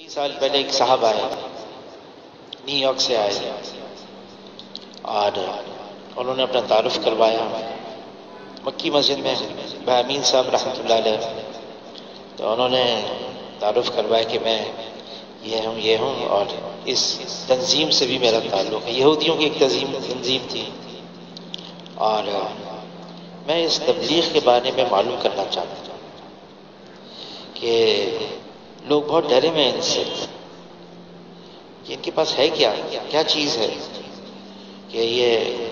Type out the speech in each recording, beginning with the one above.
سال پہلے ایک صاحب آئے، نیو یارک سے آئے اور انہوں نے اپنا تعارف کروایا مکی مسجد میں بھائی امین صاحب رحمۃ اللہ علیہ. تو انہوں نے تعارف کروایا کہ میں یہ ہوں اور اس تنظیم سے بھی میرا تعلق ہے. یہودیوں کی ایک تنظیم تھی اور میں اس تبلیغ کے بارے میں معلوم کرنا چاہتا ہوں کہ لوگ بہت ڈرے ہوئے ہیں ان سے کہ ان کے پاس ہے کیا چیز ہے کہ یہ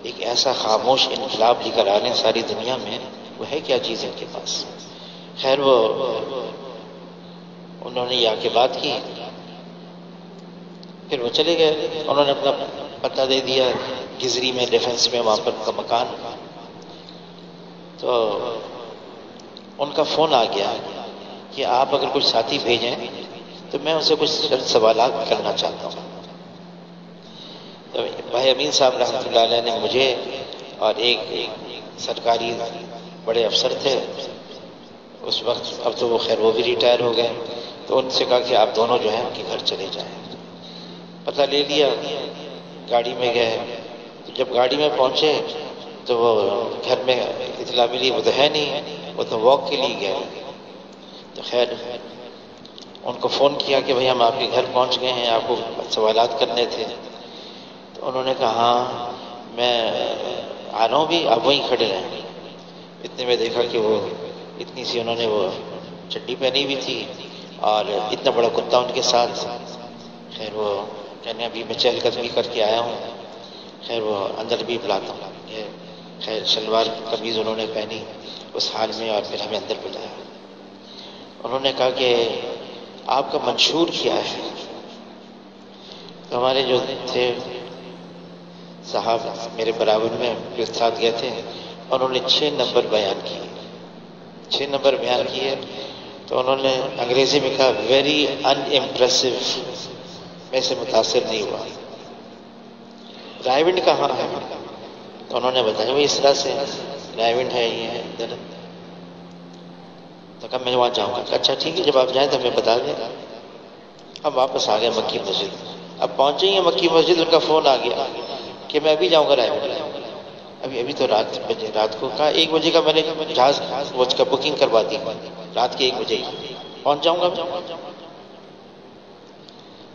ایک ایسا خاموش انقلاب لے کر آ رہے ہیں ساری دنیا میں. وہ ہے کیا چیز ہے ان کے پاس؟ خیر وہ انہوں نے یہ آ کے بات کی، پھر وہ چلے گئے. انہوں نے اپنا پتہ دے دیا گزری میں، ڈیفنس میں، وہاں پر کا مکان. تو ان کا فون آ گیا کہ آپ اگر کچھ ساتھی بھیجیں تو میں اسے کچھ سوالات کرنا چاہتا ہوں. تو بھائی امین صاحب رحمۃ اللہ علیہ نے مجھے اور ایک سرکاری بڑے افسر تھے اس وقت، اب تو وہ خیر وہ بھی ریٹائر ہو گئے، تو ان سے کہا کہ آپ دونوں جو ہیں ان کے گھر چلے جائیں. پتہ لے لیا، گاڑی میں گئے. تو جب گاڑی میں پہنچے تو وہ گھر میں اطلاع ملی وہ تو ہے نہیں، وہ تو واک کے لیے گئے. تو خیر ان کو فون کیا کہ بھئی ہم آپ کے گھر پہنچ گئے ہیں، آپ کو سوالات کرنے تھے. تو انہوں نے کہا ہاں میں آ رہا ہوں بھی، آپ وہیں کھڑے رہیں. اتنے میں دیکھا کہ وہ اتنی سی انہوں نے وہ چڈی پہنی ہوئی تھی اور اتنا بڑا کتا ان کے ساتھ. خیر وہ کہنے ابھی میں چہل قدمی کر کے آیا ہوں. خیر وہ اندر بھی بلاتا ہوں. خیر شلوار قمیض انہوں نے پہنی اس حال میں اور پھر ہمیں اندر بلایا. انہوں نے کہا کہ آپ کا منشور کیا ہے؟ تو ہمارے جو تھے صاحب میرے برابر میں جو ساتھ گئے تھے انہوں نے 6 نمبر بیان کیے. 6 نمبر بیان کیے تو انہوں نے انگریزی میں کہا ویری ان امپریسو. میں سے متاثر نہیں ہوا. رائے ونڈ کہاں ہے؟ تو انہوں نے بتایا وہ اس طرح سے رائے ونڈ ہے، یہ ہے ادھر. تو کہا میں وہاں جاؤں گا. اچھا ٹھیک ہے، جب آپ جائیں تو ہمیں بتا دیں. ہم واپس آ گئے مکی مسجد. اب پہنچے ہی مکی مسجد، ان کا فون آ گیا کہ میں ابھی جاؤں گا رائے ونڈ. ابھی تو رات کو کہا 1 بجے کا میں نے جہاز وہ کا بکنگ کروا دی، رات کے 1 بجے ہی پہنچ جاؤں گا.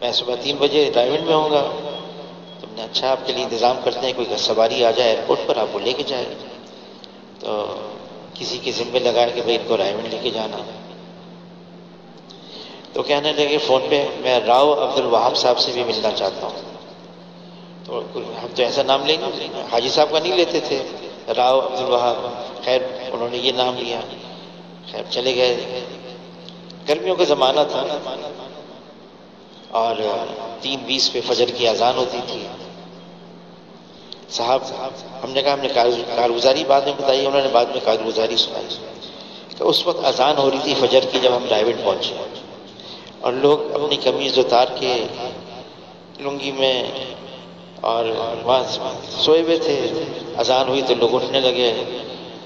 میں صبح 3 بجے رائے ونڈ میں ہوں گا. تم نے اچھا آپ کے لیے انتظام کرتے ہیں، کوئی سواری آ جائے ایئرپورٹ پر آپ کو لے کے جائے. تو کسی کے ذمے لگایا کہ بھائی ان کو رائے ونڈ لے کے جانا. تو کہنے لگے فون پہ میں راؤ عبد الوہاب صاحب سے بھی ملنا چاہتا ہوں. تو ہم تو ایسا نام لیں گے، حاجی صاحب کا نہیں لیتے تھے، راؤ عبد الوہاب. خیر انہوں نے یہ نام لیا. خیر چلے گئے. گرمیوں کا زمانہ تھا اور 3:20 پہ فجر کی اذان ہوتی تھی. صاحب ہم نے کہا ہم نے کارگزاری بعد میں بتائی. انہوں نے بعد میں کارگزاری سنائی کہ اس وقت اذان ہو رہی تھی فجر کی جب ہم رائے ونڈ پہنچے اور لوگ اپنی قمیض اتار کے لنگی میں اور وہاں سوئے ہوئے تھے. اذان ہوئی تو لوگ اٹھنے لگے.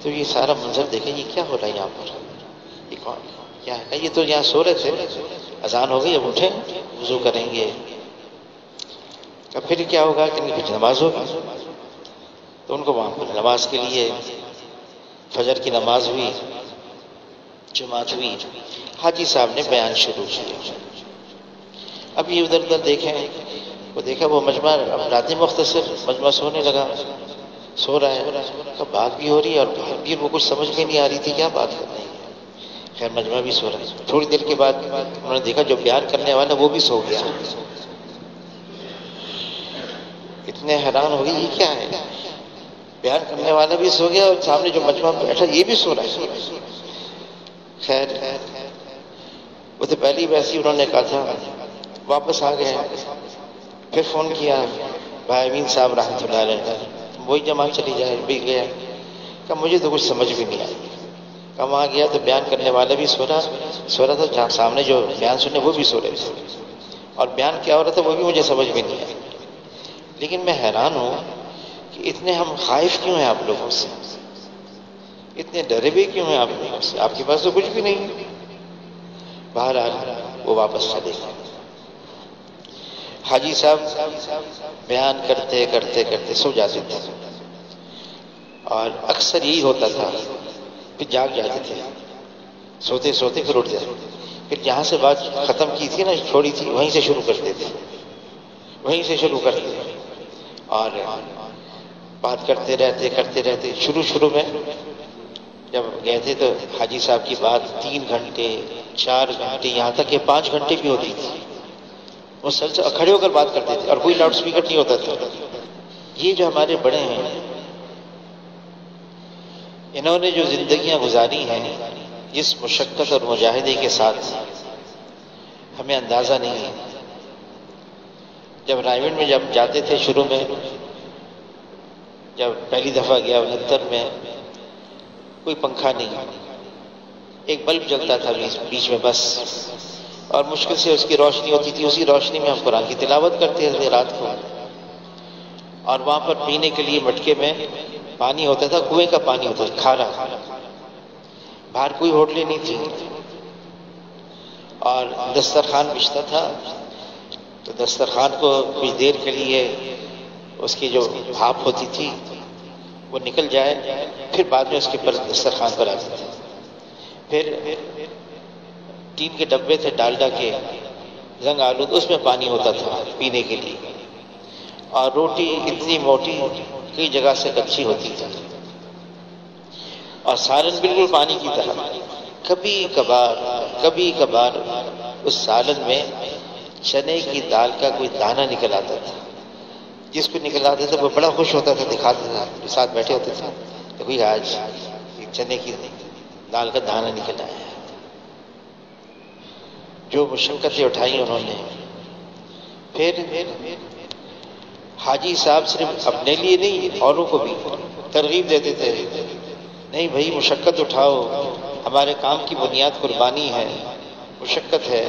تو یہ سارا منظر دیکھیں یہ کیا ہو رہا ہے یہاں پر؟ یہ کون کیا ہے؟ یہ تو یہاں سو رہے تھے، اذان ہو گئی اب اٹھیں وضو کریں گے. اب پھر کیا ہوگا کہ کچھ نماز ہوگی. تو ان کو وہاں پر نماز کے لیے فجر کی نماز ہوئی، جماعت ہوئی. حاجی صاحب نے بیان شروع کیا. اب یہ ادھر ادھر دیکھیں، وہ دیکھا وہ مجمع رات مختصر مجمع سونے لگا، سو رہا ہے. بات بھی ہو رہی ہے اور بات بھی وہ کچھ سمجھ میں نہیں آ رہی تھی کیا بات کر رہی ہے. خیر مجمع بھی سو رہا ہے. تھوڑی دیر کے بعد انہوں نے دیکھا جو بیان کرنے والا وہ بھی سو گیا. اتنے حیران ہو گئی یہ کیا ہے، بیان کرنے والا بھی سو گیا اور سامنے جو مجمع بیٹھا یہ بھی سو رہا ہے. خیر وہ تو پہلی ویسی انہوں نے کہا تھا. واپس آ گئے. پھر فون کیا بھائی امین صاحب رحمۃ اللہ علیہ، وہی جماعت چلی جائے بھی گیا. کہ مجھے تو کچھ سمجھ بھی نہیں آئی. کہ وہاں گیا تو بیان کرنے والا بھی سو رہا تھا، جہاں سامنے جو بیان سنے وہ بھی سو رہے تھے اور بیان کیا ہو رہا تھا وہ بھی مجھے سمجھ میں نہیں آئی. لیکن میں حیران ہوں کہ اتنے ہم خائف کیوں ہیں آپ لوگوں سے، اتنے ڈرے بھی کیوں ہیں آپ لوگوں سے؟ آپ کے پاس تو کچھ بھی نہیں. بہرحال وہ واپس چلے گئے۔ حاجی صاحب بیان کرتے کرتے کرتے سو جاتے تھے، اور اکثر یہی ہوتا تھا، پھر جاگ جاتے تھے، سوتے سوتے پھر اٹھ جاتے، پھر جہاں سے بات ختم کی تھی نا، چھوڑی تھی، وہیں سے شروع کرتے تھے، وہیں سے شروع کرتے، اور بات کرتے رہتے۔ شروع میں جب گئے تھے تو حاجی صاحب کی بات 3 گھنٹے 4 گھنٹے یہاں تک کہ 5 گھنٹے بھی ہوتی تھی، وہ سلسلہ کھڑے ہو کر بات کرتے تھے، اور کوئی لاؤڈ سپیکر نہیں ہوتا تھا۔ یہ جو ہمارے بڑے ہیں، انہوں نے جو زندگیاں گزاری ہیں، جس مشقت اور مجاہدے کے ساتھ، ہمیں اندازہ نہیں ہے۔ جب رائے میں جب جاتے تھے، شروع میں جب پہلی دفعہ گیا 69 میں، کوئی پنکھا نہیں، ایک بلب جلتا تھا بیچ میں بس، اور مشکل سے اس کی روشنی ہوتی تھی، اسی روشنی میں ہم قرآن کی تلاوت کرتے تھے رات کو، اور وہاں پر پینے کے لیے مٹکے میں پانی ہوتا تھا، کنویں کا پانی ہوتا تھا کھارا، باہر کوئی ہوٹلیں نہیں تھی، اور دسترخوان بچھتا تھا، تو دسترخوان کو کچھ دیر کے لیے اس کی جو بھاپ ہوتی تھی وہ نکل جائے، پھر بعد میں اس کے پر دسترخوان پر آتے تھے۔ پھر ٹین کے ڈبے تھے ڈالڈا کے زنگ آلود، اس میں پانی ہوتا تھا پینے کے لیے، اور روٹی اتنی موٹی کئی جگہ سے کچی ہوتی تھی، اور سالن بالکل پانی کی طرح۔ کبھی کبھار اس سالن میں چنے کی دال کا کوئی دانہ نکل آتا تھا، جس کو نکل آتا تھا وہ بڑا خوش ہوتا تھا، دکھاتا تھا، جو ساتھ بیٹھے ہوتے تھے کہ بھئی آج چنے کی دال کا دانہ نکل آیا ہے۔ جو مشقتیں اٹھائی انہوں نے۔ پھر حاجی صاحب صرف اپنے لیے نہیں، اوروں کو بھی ترغیب دیتے تھے، نہیں بھائی مشقت اٹھاؤ، ہمارے کام کی بنیاد قربانی ہے، مشقت ہے،